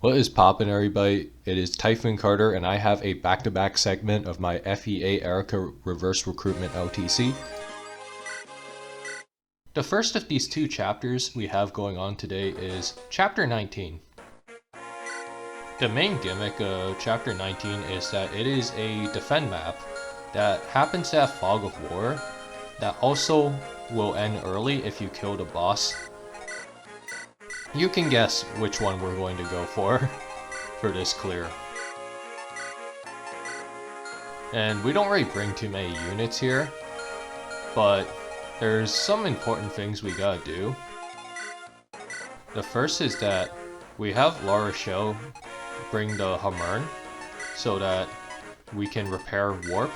What is poppin', everybody? It is Typhoon Carter, and I have a back-to-back segment of my FE8 Eirika Reverse Recruitment LTC. The first of these two chapters we have going on today is Chapter 19. The main gimmick of Chapter 19 is that it is a defend map that happens to have Fog of War that also will end early if you kill the boss. You can guess which one we're going to go for this clear. And we don't really bring too many units here, but there's some important things we gotta do. The first is that we have La Rochelle bring the Hammerne so that we can repair warp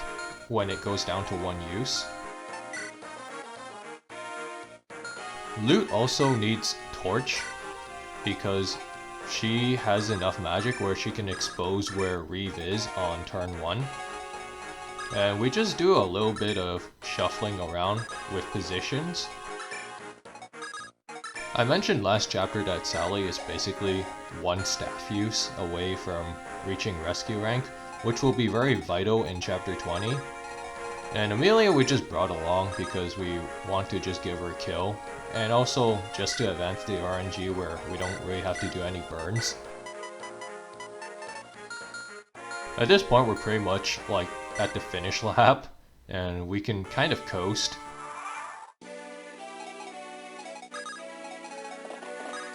when it goes down to one use. Loot also needs torch because she has enough magic where she can expose where Reeve is on turn 1. And we just do a little bit of shuffling around with positions. I mentioned last chapter that Sally is basically one staff use away from reaching rescue rank, which will be very vital in chapter 20. And Amelia we just brought along because we want to just give her a kill, and also just to advance the RNG where we don't really have to do any burns. At this point we're pretty much like at the finish lap, and we can kind of coast.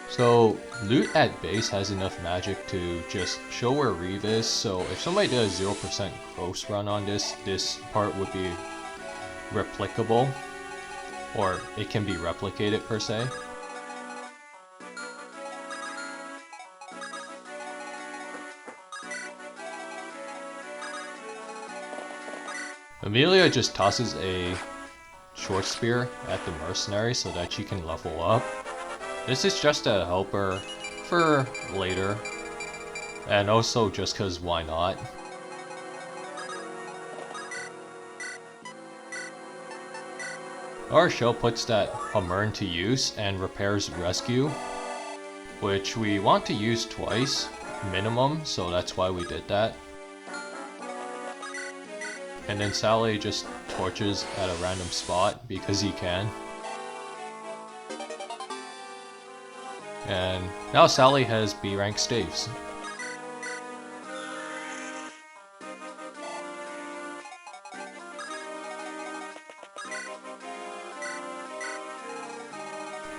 So loot at base has enough magic to just show where Reeve is, so if somebody does 0% gross run on this part would be replicable, or it can be replicated per se. Amelia just tosses a short spear at the mercenary so that she can level up. This is just to help her for later, and also just cause why not. Our show puts that Hammerne to use and repairs rescue, which we want to use twice minimum, so that's why we did that. And then Sally just torches at a random spot because he can. And now Sally has B rank staves.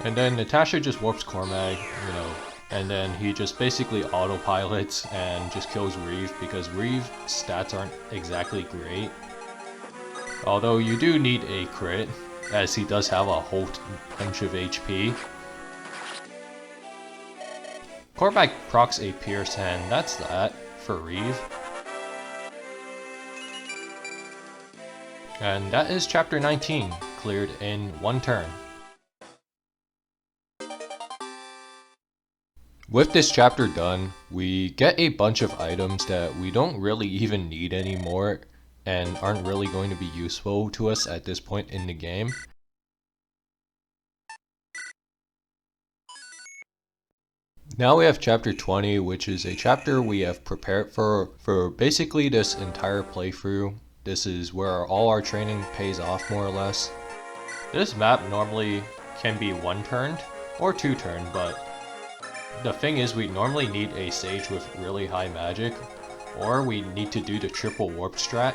And then Natasha just warps Cormag, and then he just basically autopilots and just kills Reeve because Reeve's stats aren't exactly great. Although you do need a crit, as he does have a whole bunch of HP. Cormag procs a Pierce, and that's that for Reeve. And that is chapter 19, cleared in one turn. With this chapter done, we get a bunch of items that we don't really even need anymore and aren't really going to be useful to us at this point in the game. Now we have chapter 20, which is a chapter we have prepared for basically this entire playthrough. This is where all our training pays off more or less. This map normally can be one turned or two turned, but the thing is we normally need a sage with really high magic, or we need to do the triple warp strat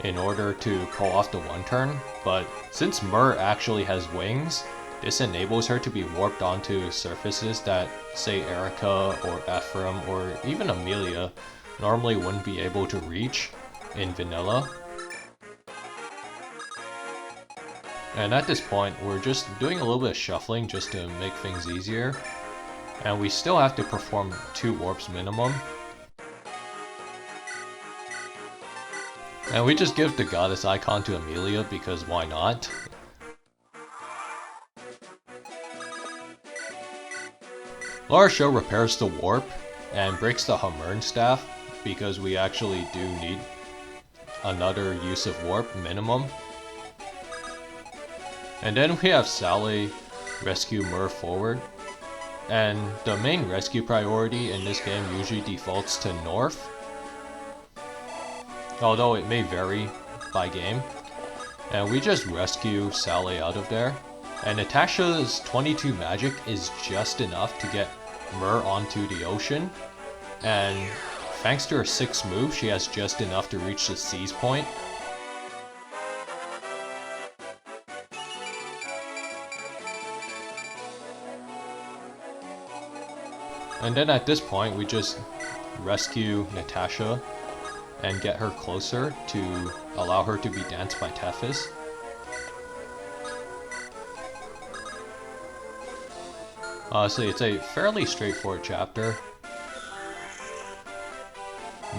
in order to pull off the one turn, but since Myr actually has wings, this enables her to be warped onto surfaces that, say, Eirika or Ephraim or even Amelia normally wouldn't be able to reach in vanilla. And at this point, we're just doing a little bit of shuffling just to make things easier. And we still have to perform 2 warps minimum. And we just give the goddess icon to Amelia because why not? La Rochelle repairs the warp and breaks the Hammerne staff because we actually do need another use of warp minimum. And then we have Sally rescue Myr forward And the main rescue priority in this game usually defaults to north, although it may vary by game. And we just rescue Sally out of there. And Natasha's 22 magic is just enough to get Myr onto the ocean. And thanks to her 6th move, she has just enough to reach the seize point. And then at this point, we just rescue Natasha and get her closer to allow her to be danced by Tethys. Honestly, it's a fairly straightforward chapter.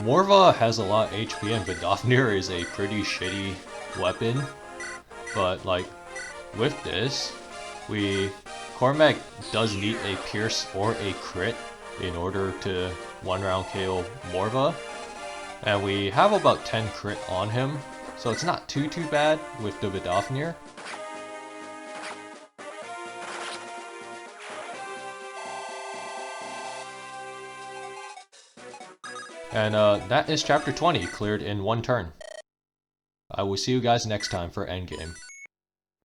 Morva has a lot of HP and Vidofnir is a pretty shitty weapon. But like, with this, Cormac does need a pierce or a crit in order to 1-round KO Morva. And we have about 10 crit on him, so it's not too bad with the Vidofnir. And that is chapter 20, cleared in 1 turn. I will see you guys next time for endgame.